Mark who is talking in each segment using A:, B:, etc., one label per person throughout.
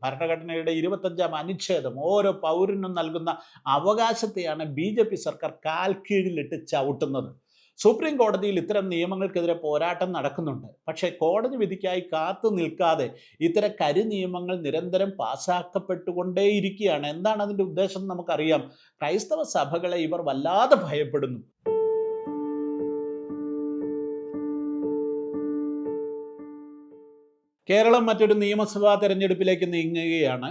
A: ഭരണഘടനയുടെ 25-ാം അനുച്ഛേദം ഓരോ പൗരനും നൽകുന്ന അവകാശത്തെയാണ് ബി സർക്കാർ കാൽക്കീഴിലിട്ട് ചവിട്ടുന്നത്. സുപ്രീം കോടതിയിൽ ഇത്തരം നിയമങ്ങൾക്കെതിരെ പോരാട്ടം നടക്കുന്നുണ്ട്. പക്ഷേ കോടതി വിധിക്കായി കാത്തു നിൽക്കാതെ ഇത്തരം നിയമങ്ങൾ നിരന്തരം പാസ്സാക്കപ്പെട്ടുകൊണ്ടേയിരിക്കുകയാണ്. എന്താണ് അതിൻ്റെ ഉദ്ദേശം നമുക്കറിയാം. ക്രൈസ്തവ സഭകളെ ഇവർ വല്ലാതെ ഭയപ്പെടുന്നു. കേരളം മറ്റൊരു നിയമസഭാ തെരഞ്ഞെടുപ്പിലേക്ക് നീങ്ങുകയാണ്.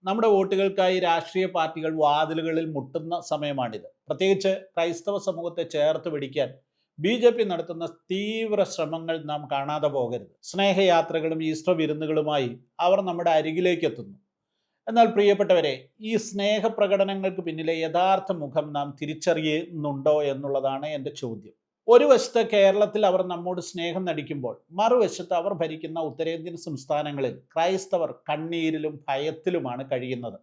A: നമ്മുടെ വോട്ടുകൾക്കായി രാഷ്ട്രീയ പാർട്ടികൾ വാതിലുകളിൽ മുട്ടുന്ന സമയമാണിത്. പ്രത്യേകിച്ച് ക്രൈസ്തവ സമൂഹത്തെ ചേർത്ത് പിടിക്കാൻ ബി നടത്തുന്ന തീവ്ര ശ്രമങ്ങൾ നാം കാണാതെ പോകരുത്. സ്നേഹയാത്രകളും ഈസ്റ്റർ വിരുന്നുകളുമായി അവർ നമ്മുടെ അരികിലേക്ക് എത്തുന്നു. എന്നാൽ പ്രിയപ്പെട്ടവരെ, ഈ സ്നേഹപ്രകടനങ്ങൾക്ക് പിന്നിലെ യഥാർത്ഥ മുഖം നാം തിരിച്ചറിയുന്നുണ്ടോ എന്നുള്ളതാണ് എൻ്റെ ചോദ്യം. ഒരു വശത്ത് കേരളത്തിൽ അവർ നമ്മോട് സ്നേഹം നടിക്കുമ്പോൾ, മറുവശത്ത് അവർ ഭരിക്കുന്ന ഉത്തരേന്ത്യൻ സംസ്ഥാനങ്ങളിൽ ക്രൈസ്തവർ കണ്ണീരിലും ഭയത്തിലുമാണ് കഴിയുന്നത്.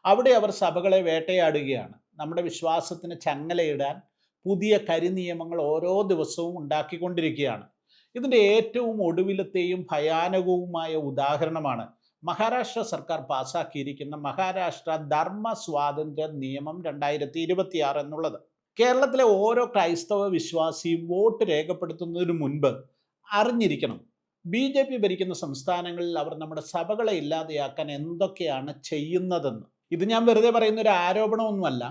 A: അവിടെ അവർ സഭകളെ വേട്ടയാടുകയാണ്. നമ്മുടെ വിശ്വാസത്തിന് ചങ്ങലയിടാൻ പുതിയ കരിനിയമങ്ങൾ ഓരോ ദിവസവും ഉണ്ടാക്കിക്കൊണ്ടിരിക്കുകയാണ്. ഇതിൻ്റെ ഏറ്റവും ഒടുവിലത്തെയും ഭയാനകവുമായ ഉദാഹരണമാണ് മഹാരാഷ്ട്ര സർക്കാർ പാസാക്കിയിരിക്കുന്ന മഹാരാഷ്ട്ര ധർമ്മ സ്വാതന്ത്ര്യ നിയമം 2026 എന്നുള്ളത്. കേരളത്തിലെ ഓരോ ക്രൈസ്തവ വിശ്വാസിയും വോട്ട് രേഖപ്പെടുത്തുന്നതിന് മുൻപ് അറിഞ്ഞിരിക്കണം, ബി ഭരിക്കുന്ന സംസ്ഥാനങ്ങളിൽ അവർ നമ്മുടെ സഭകളെ ഇല്ലാതെയാക്കാൻ എന്തൊക്കെയാണ് ചെയ്യുന്നതെന്ന്. ഇത് ഞാൻ വെറുതെ പറയുന്ന ഒരു ആരോപണമൊന്നുമല്ല.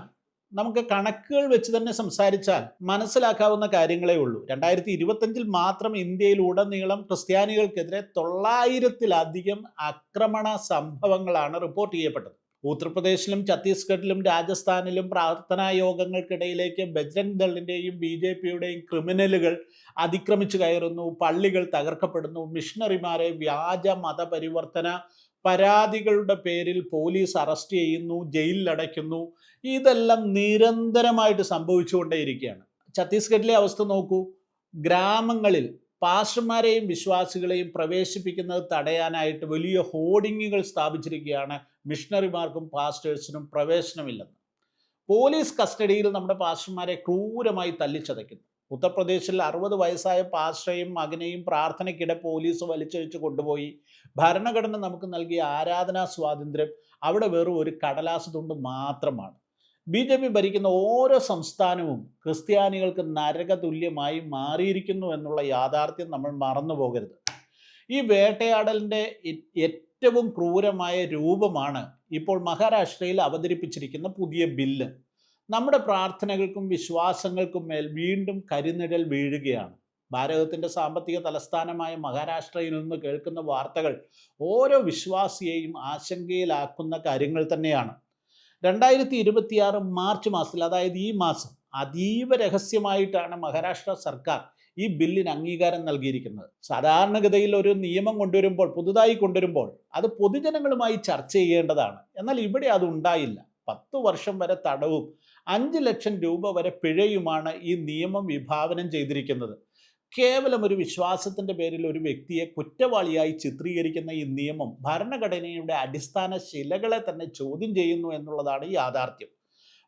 A: നമുക്ക് കണക്കുകൾ വെച്ച് തന്നെ സംസാരിച്ചാൽ മനസ്സിലാക്കാവുന്ന കാര്യങ്ങളേ ഉള്ളൂ. 2025 മാത്രം ഇന്ത്യയിലുടനീളം ക്രിസ്ത്യാനികൾക്കെതിരെ 900-ലധികം ആക്രമണ സംഭവങ്ങളാണ് റിപ്പോർട്ട് ചെയ്യപ്പെട്ടത്. ഉത്തർപ്രദേശിലും ഛത്തീസ്ഗഡിലും രാജസ്ഥാനിലും പ്രാർത്ഥനാ യോഗങ്ങൾക്കിടയിലേക്ക് ബജ്രംഗ് ദളിൻ്റെയും ബി ക്രിമിനലുകൾ അതിക്രമിച്ചു കയറുന്നു, പള്ളികൾ തകർക്കപ്പെടുന്നു, മിഷണറിമാരെ വ്യാജ മതപരിവർത്തന പരാതികളുടെ പേരിൽ പോലീസ് അറസ്റ്റ് ചെയ്യുന്നു, ജയിലിലടയ്ക്കുന്നു. ഇതെല്ലാം നിരന്തരമായിട്ട് സംഭവിച്ചുകൊണ്ടേയിരിക്കുകയാണ്. ഛത്തീസ്ഗഡിലെ അവസ്ഥ നോക്കൂ. ഗ്രാമങ്ങളിൽ പാസ്റ്റർമാരെയും വിശ്വാസികളെയും പ്രവേശിപ്പിക്കുന്നത് തടയാനായിട്ട് വലിയ ഹോർഡിങ്ങുകൾ സ്ഥാപിച്ചിരിക്കുകയാണ്. മിഷണറിമാർക്കും പാസ്റ്റേഴ്സിനും പ്രവേശനമില്ലെന്ന്. പോലീസ് കസ്റ്റഡിയിൽ നമ്മുടെ പാസ്റ്റർമാരെ ക്രൂരമായി തല്ലിച്ചതയ്ക്കുന്നു. ഉത്തർപ്രദേശിൽ 60 വയസ്സായ പാസ്റ്ററെയും മകനെയും പ്രാർത്ഥനയ്ക്കിടെ പോലീസ് വലിച്ചഴിച്ച് കൊണ്ടുപോയി. ഭരണഘടന നമുക്ക് നൽകിയ ആരാധനാ സ്വാതന്ത്ര്യം അവിടെ വെറും ഒരു കടലാസ് തുണ്ട് മാത്രമാണ്. ബി ഭരിക്കുന്ന ഓരോ സംസ്ഥാനവും ക്രിസ്ത്യാനികൾക്ക് നരക തുല്യമായി മാറിയിരിക്കുന്നു എന്നുള്ള യാഥാർത്ഥ്യം നമ്മൾ മറന്നു പോകരുത്. ഈ വേട്ടയാടലിൻ്റെ ഏറ്റവും ക്രൂരമായ രൂപമാണ് ഇപ്പോൾ മഹാരാഷ്ട്രയിൽ അവതരിപ്പിച്ചിരിക്കുന്ന പുതിയ ബില്ല്. നമ്മുടെ പ്രാർത്ഥനകൾക്കും വിശ്വാസങ്ങൾക്കും മേൽ വീണ്ടും കരിനിഴൽ വീഴുകയാണ്. ഭാരതത്തിൻ്റെ സാമ്പത്തിക തലസ്ഥാനമായ മഹാരാഷ്ട്രയിൽ നിന്ന് കേൾക്കുന്ന വാർത്തകൾ ഓരോ വിശ്വാസിയെയും ആശങ്കയിലാക്കുന്ന കാര്യങ്ങൾ തന്നെയാണ്. 2026 മാർച്ച് മാസത്തിൽ, അതായത് ഈ മാസം, അതീവ രഹസ്യമായിട്ടാണ് മഹാരാഷ്ട്ര സർക്കാർ ഈ ബില്ലിന് അംഗീകാരം നൽകിയിരിക്കുന്നത്. സാധാരണഗതിയിൽ ഒരു നിയമം കൊണ്ടുവരുമ്പോൾ, പുതുതായി കൊണ്ടുവരുമ്പോൾ അത് പൊതുജനങ്ങളുമായി ചർച്ച ചെയ്യേണ്ടതാണ്. എന്നാൽ ഇവിടെ അത് ഉണ്ടായില്ല. 10 വർഷം വരെ തടവും 5 ലക്ഷം രൂപ വരെ പിഴയുമാണ് ഈ നിയമം വിഭാവനം ചെയ്തിരിക്കുന്നത്. കേവലം ഒരു വിശ്വാസത്തിൻ്റെ പേരിൽ ഒരു വ്യക്തിയെ കുറ്റവാളിയായി ചിത്രീകരിക്കുന്ന ഈ നിയമം ഭരണഘടനയുടെ അടിസ്ഥാന ശിലകളെ തന്നെ ചോദ്യം ചെയ്യുന്നു എന്നുള്ളതാണ് യാഥാർത്ഥ്യം.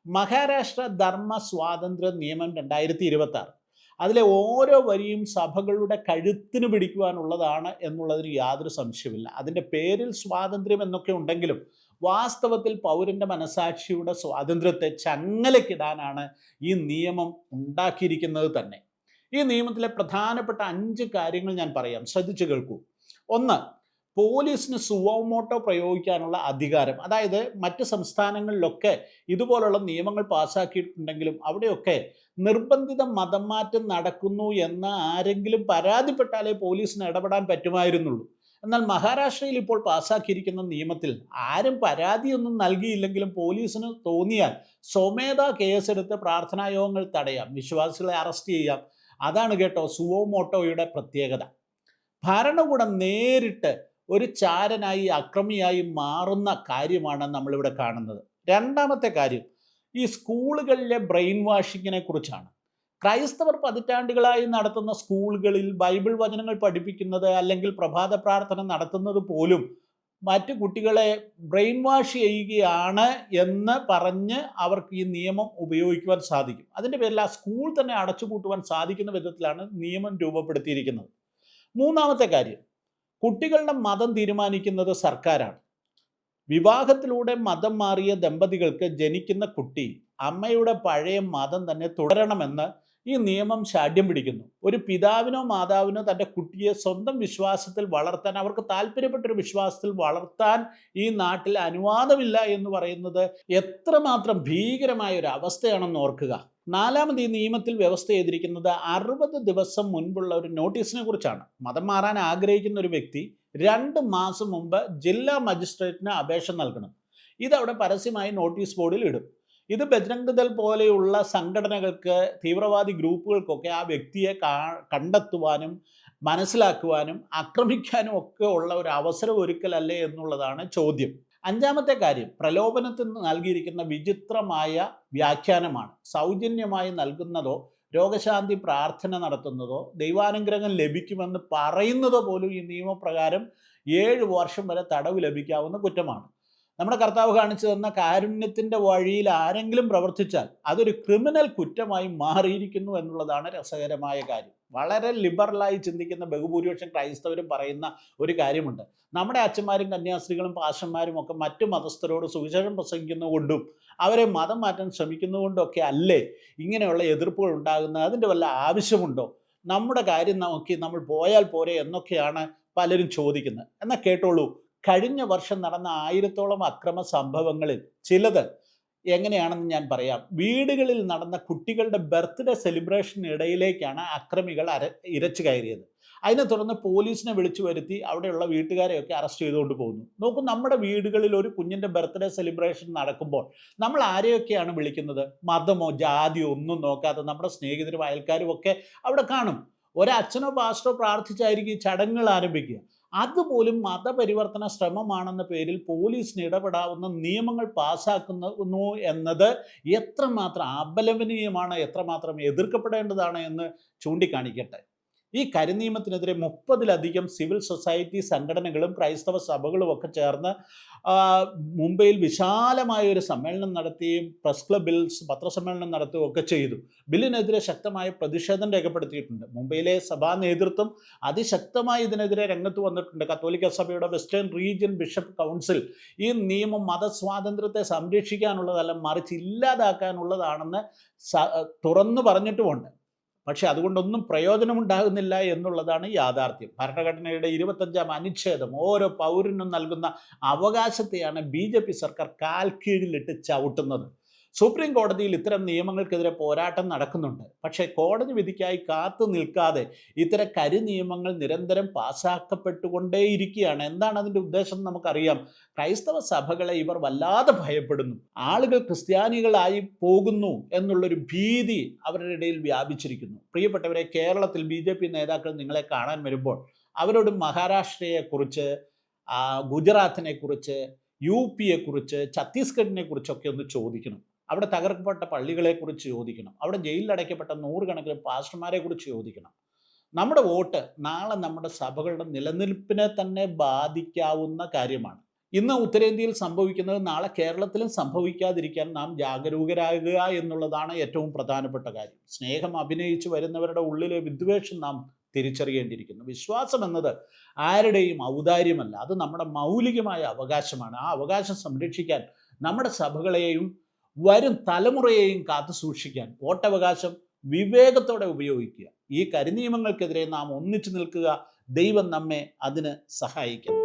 A: മഹാരാഷ്ട്ര ധർമ്മ സ്വാതന്ത്ര്യ നിയമം 2026, അതിലെ ഓരോ വരിയും സഭകളുടെ കഴുത്തിന് പിടിക്കുവാനുള്ളതാണ് എന്നുള്ളതിന് യാതൊരു സംശയമില്ല. അതിൻ്റെ പേരിൽ സ്വാതന്ത്ര്യം എന്നൊക്കെ ഉണ്ടെങ്കിലും വാസ്തവത്തിൽ പൗരൻ്റെ മനസാക്ഷിയുടെ സ്വാതന്ത്ര്യത്തെ ചങ്ങലക്കിടാനാണ് ഈ നിയമം ഉണ്ടാക്കിയിരിക്കുന്നത് തന്നെ. ഈ നിയമത്തിലെ പ്രധാനപ്പെട്ട 5 കാര്യങ്ങൾ ഞാൻ പറയാം, ശ്രദ്ധിച്ചു കേൾക്കൂ. 1, പോലീസിന് സുവോമോട്ടോ പ്രയോഗിക്കാനുള്ള അധികാരം. അതായത് മറ്റ് സംസ്ഥാനങ്ങളിലൊക്കെ ഇതുപോലുള്ള നിയമങ്ങൾ പാസ്സാക്കിയിട്ടുണ്ടെങ്കിലും അവിടെയൊക്കെ നിർബന്ധിത മതം മാറ്റം നടക്കുന്നു എന്ന് ആരെങ്കിലും പരാതിപ്പെട്ടാലേ പോലീസിന് ഇടപെടാൻ പറ്റുമായിരുന്നുള്ളൂ. എന്നാൽ മഹാരാഷ്ട്രയിൽ ഇപ്പോൾ പാസ്സാക്കിയിരിക്കുന്ന നിയമത്തിൽ ആരും പരാതിയൊന്നും നൽകിയില്ലെങ്കിലും പോലീസിന് തോന്നിയാൽ സ്വമേധാ കേസെടുത്ത് പ്രാർത്ഥനായോഗങ്ങൾ തടയാം, വിശ്വാസികളെ അറസ്റ്റ് ചെയ്യാം. അതാണ് കേട്ടോ സുവോമോട്ടോയുടെ പ്രത്യേകത. ഭരണകൂടം നേരിട്ട് ഒരു ചാരനായി, അക്രമിയായി മാറുന്ന കാര്യമാണ് നമ്മളിവിടെ കാണുന്നത്. രണ്ടാമത്തെ കാര്യം ഈ സ്കൂളുകളിലെ ബ്രെയിൻ വാഷിങ്ങിനെ കുറിച്ചാണ്. ക്രൈസ്തവർ പതിറ്റാണ്ടുകളായി നടത്തുന്ന സ്കൂളുകളിൽ ബൈബിൾ വചനങ്ങൾ പഠിപ്പിക്കുന്നത് അല്ലെങ്കിൽ പ്രഭാത പ്രാർത്ഥന നടത്തുന്നത് പോലും മറ്റു കുട്ടികളെ ബ്രെയിൻ വാഷ് ചെയ്യുകയാണ് എന്ന് പറഞ്ഞ് അവർക്ക് ഈ നിയമം ഉപയോഗിക്കുവാൻ സാധിക്കും. അതിൻ്റെ പേരിൽ ആ സ്കൂൾ തന്നെ അടച്ചുപൂട്ടുവാൻ സാധിക്കുന്ന വിധത്തിലാണ് നിയമം രൂപപ്പെടുത്തിയിരിക്കുന്നത്. മൂന്നാമത്തെ കാര്യം, കുട്ടികളുടെ മതം തീരുമാനിക്കുന്നത് സർക്കാരാണ്. വിവാഹത്തിലൂടെ മതം മാറിയ ദമ്പതികൾക്ക് ജനിക്കുന്ന കുട്ടി അമ്മയുടെ പഴയ മതം തന്നെ തുടരണമെന്ന് ഈ നിയമം ശാഠ്യം പിടിക്കുന്നു. ഒരു പിതാവിനോ മാതാവിനോ തൻ്റെ കുട്ടിയെ സ്വന്തം വിശ്വാസത്തിൽ വളർത്താൻ, അവർക്ക് താല്പര്യപ്പെട്ടൊരു വിശ്വാസത്തിൽ വളർത്താൻ ഈ നാട്ടിൽ അനുവാദമില്ല എന്ന് പറയുന്നത് എത്രമാത്രം ഭീകരമായ ഒരു അവസ്ഥയാണെന്ന് ഓർക്കുക. നാലാമത് ഈ നിയമത്തിൽ വ്യവസ്ഥ ചെയ്തിരിക്കുന്നത് 60 ദിവസം മുൻപുള്ള ഒരു നോട്ടീസിനെ കുറിച്ചാണ്. മതം മാറാൻ ആഗ്രഹിക്കുന്ന ഒരു വ്യക്തി 2 മാസം മുമ്പ് ജില്ലാ മജിസ്ട്രേറ്റിന് അപേക്ഷ നൽകണം. ഇതവിടെ പരസ്യമായി നോട്ടീസ് ബോർഡിൽ ഇടും. ഇത് ബജ്രംഗ് ദൾ പോലെയുള്ള സംഘടനകൾക്ക്, തീവ്രവാദി ഗ്രൂപ്പുകൾക്കൊക്കെ ആ വ്യക്തിയെ കണ്ടെത്തുവാനും മനസ്സിലാക്കുവാനും ആക്രമിക്കാനും ഒക്കെ ഉള്ള ഒരു അവസരം ഒരുക്കലല്ലേ എന്നുള്ളതാണ് ചോദ്യം. അഞ്ചാമത്തെ കാര്യം, പ്രലോഭനത്തിന് നൽകിയിരിക്കുന്ന വിചിത്രമായ വ്യാഖ്യാനമാണ്. സൗജന്യമായി നൽകുന്നതോ രോഗശാന്തി പ്രാർത്ഥന നടത്തുന്നതോ ദൈവാനുഗ്രഹം ലഭിക്കുമെന്ന് പറയുന്നതോ പോലും ഈ നിയമപ്രകാരം 7 വർഷം വരെ തടവ് ലഭിക്കാവുന്ന കുറ്റമാണ്. നമ്മുടെ കർത്താവ് കാണിച്ചു തന്ന കാരുണ്യത്തിൻ്റെ വഴിയിൽ ആരെങ്കിലും പ്രവർത്തിച്ചാൽ അതൊരു ക്രിമിനൽ കുറ്റമായി മാറിയിരിക്കുന്നു എന്നുള്ളതാണ് രസകരമായ കാര്യം. വളരെ ലിബറലായി ചിന്തിക്കുന്ന ബഹുഭൂരിപക്ഷം ക്രൈസ്തവരും പറയുന്ന ഒരു കാര്യമുണ്ട്. നമ്മുടെ അച്ഛന്മാരും കന്യാസ്ത്രീകളും പാസ്റ്റർമാരും ഒക്കെ മറ്റു മതസ്ഥരോട് സുവിശേഷം പ്രസംഗിക്കുന്നതുകൊണ്ടും അവരെ മതം മാറ്റാൻ ശ്രമിക്കുന്നതുകൊണ്ടൊക്കെ അല്ലേ ഇങ്ങനെയുള്ള എതിർപ്പുകൾ ഉണ്ടാകുന്നത്? അതിൻ്റെ വല്ല ആവശ്യമുണ്ടോ? നമ്മുടെ കാര്യം നോക്കി നമ്മൾ പോയാൽ പോരെ എന്നൊക്കെയാണ് പലരും ചോദിക്കുന്നത്. എന്നാൽ കേട്ടോളൂ, കഴിഞ്ഞ വർഷം നടന്ന 1000-ഓളം അക്രമ സംഭവങ്ങളിൽ ചിലത് എങ്ങനെയാണെന്ന് ഞാൻ പറയാം. വീടുകളിൽ നടന്ന കുട്ടികളുടെ ബർത്ത്ഡേ സെലിബ്രേഷനിടയിലേക്കാണ് അക്രമികൾ ഇരച്ചു കയറിയത്. അതിനെ തുടർന്ന് പോലീസിനെ വിളിച്ചു വരുത്തി അവിടെയുള്ള വീട്ടുകാരെയൊക്കെ അറസ്റ്റ് ചെയ്തുകൊണ്ട് പോകുന്നു. നോക്കൂ, നമ്മുടെ വീടുകളിൽ ഒരു കുഞ്ഞിൻ്റെ ബർത്ത്ഡേ സെലിബ്രേഷൻ നടക്കുമ്പോൾ നമ്മൾ ആരെയൊക്കെയാണ് വിളിക്കുന്നത്? മതമോ ജാതിയോ ഒന്നും നോക്കാതെ നമ്മുടെ സ്നേഹിതരും അയൽക്കാരും ഒക്കെ അവിടെ കാണും. ഒരച്ഛനോ പാസ്റ്ററോ പ്രാർത്ഥിച്ചായിരിക്കും ഈ ചടങ്ങുകൾ ആരംഭിക്കുക. അതുപോലും മതപരിവർത്തന ശ്രമമാണെന്ന പേരിൽ പോലീസിന് ഇടപെടാവുന്ന നിയമങ്ങൾ പാസ്സാക്കുന്നു എന്നത് എത്രമാത്രം അപലപനീയമാണ്, എത്രമാത്രം എതിർക്കപ്പെടേണ്ടതാണ് എന്ന് ചൂണ്ടിക്കാണിക്കട്ടെ. ഈ കരിനിയമത്തിനെതിരെ 30-ലധികം സിവിൽ സൊസൈറ്റി സംഘടനകളും ക്രൈസ്തവ സഭകളും ഒക്കെ ചേർന്ന് മുംബൈയിൽ വിശാലമായ ഒരു സമ്മേളനം നടത്തുകയും പ്രസ് ക്ലബിൽ പത്രസമ്മേളനം നടത്തുകയും ഒക്കെ ചെയ്തു. ബില്ലിനെതിരെ ശക്തമായ പ്രതിഷേധം രേഖപ്പെടുത്തിയിട്ടുണ്ട്. മുംബൈയിലെ സഭാ നേതൃത്വം അതിശക്തമായി ഇതിനെതിരെ രംഗത്ത് വന്നിട്ടുണ്ട്. കത്തോലിക്ക സഭയുടെ വെസ്റ്റേൺ റീജിയൻ ബിഷപ്പ് കൗൺസിൽ ഈ നിയമം മതസ്വാതന്ത്ര്യത്തെ സംരക്ഷിക്കാനുള്ളതല്ല, മറിച്ച് ഇല്ലാതാക്കാനുള്ളതാണെന്ന് തുറന്നു പറഞ്ഞിട്ടുമുണ്ട്. പക്ഷെ അതുകൊണ്ടൊന്നും പ്രയോജനമുണ്ടാകുന്നില്ല എന്നുള്ളതാണ് യാഥാർത്ഥ്യം. ഭരണഘടനയുടെ 25-ാം അനുച്ഛേദം ഓരോ പൗരനും നൽകുന്ന അവകാശത്തെയാണ് BJP സർക്കാർ കാൽക്കീഴിലിട്ട് ചവിട്ടുന്നത്. സുപ്രീം കോടതിയിൽ ഇത്തരം നിയമങ്ങൾക്കെതിരെ പോരാട്ടം നടക്കുന്നുണ്ട്. പക്ഷേ കോടതി വിധിക്കായി കാത്തു നിൽക്കാതെ ഇത്തരം കരിനിയമങ്ങൾ നിരന്തരം പാസ്സാക്കപ്പെട്ടുകൊണ്ടേയിരിക്കുകയാണ്. എന്താണ് അതിൻ്റെ ഉദ്ദേശം നമുക്കറിയാം. ക്രൈസ്തവ സഭകളെ ഇവർ വല്ലാതെ ഭയപ്പെടുന്നു. ആളുകൾ ക്രിസ്ത്യാനികളായി പോകുന്നു എന്നുള്ളൊരു ഭീതി അവരുടെ ഇടയിൽ വ്യാപിച്ചിരിക്കുന്നു. പ്രിയപ്പെട്ടവരെ, കേരളത്തിൽ BJP നേതാക്കൾ നിങ്ങളെ കാണാൻ വരുമ്പോൾ അവരോട് മഹാരാഷ്ട്രയെക്കുറിച്ച്, ഗുജറാത്തിനെക്കുറിച്ച്, UPയെക്കുറിച്ച്, ഛത്തീസ്ഗഡിനെ കുറിച്ചൊക്കെ ഒന്ന് ചോദിക്കണം. അവിടെ തകർക്കപ്പെട്ട പള്ളികളെക്കുറിച്ച് ചോദിക്കണം. അവിടെ ജയിലിലടയ്ക്കപ്പെട്ട 100 കണക്കിന് പാസ്റ്റർമാരെ കുറിച്ച് ചോദിക്കണം. നമ്മുടെ വോട്ട് നാളെ നമ്മുടെ സഭകളുടെ നിലനിൽപ്പിനെ തന്നെ ബാധിക്കാവുന്ന കാര്യമാണ്. ഇന്ന് ഉത്തരേന്ത്യയിൽ സംഭവിക്കുന്നത് നാളെ കേരളത്തിലും സംഭവിക്കാതിരിക്കാൻ നാം ജാഗരൂകരാകുക എന്നുള്ളതാണ് ഏറ്റവും പ്രധാനപ്പെട്ട കാര്യം. സ്നേഹം അഭിനയിച്ച് വരുന്നവരുടെ ഉള്ളിലെ വിദ്വേഷം നാം തിരിച്ചറിയേണ്ടിയിരിക്കുന്നു. വിശ്വാസം എന്നത് ആരുടെയും ഔദാര്യമല്ല, അത് നമ്മുടെ മൗലികമായ അവകാശമാണ്. ആ അവകാശം സംരക്ഷിക്കാൻ നമ്മുടെ സഭകളെയും വരും തലമുറയെയും കാത്തു സൂക്ഷിക്കാൻ വോട്ടവകാശം വിവേകത്തോടെ ഉപയോഗിക്കുക. ഈ കരിനിയമങ്ങൾക്കെതിരെ നാം ഒന്നിച്ചു നിൽക്കുക. ദൈവം നമ്മെ അതിന് സഹായിക്കുന്നു.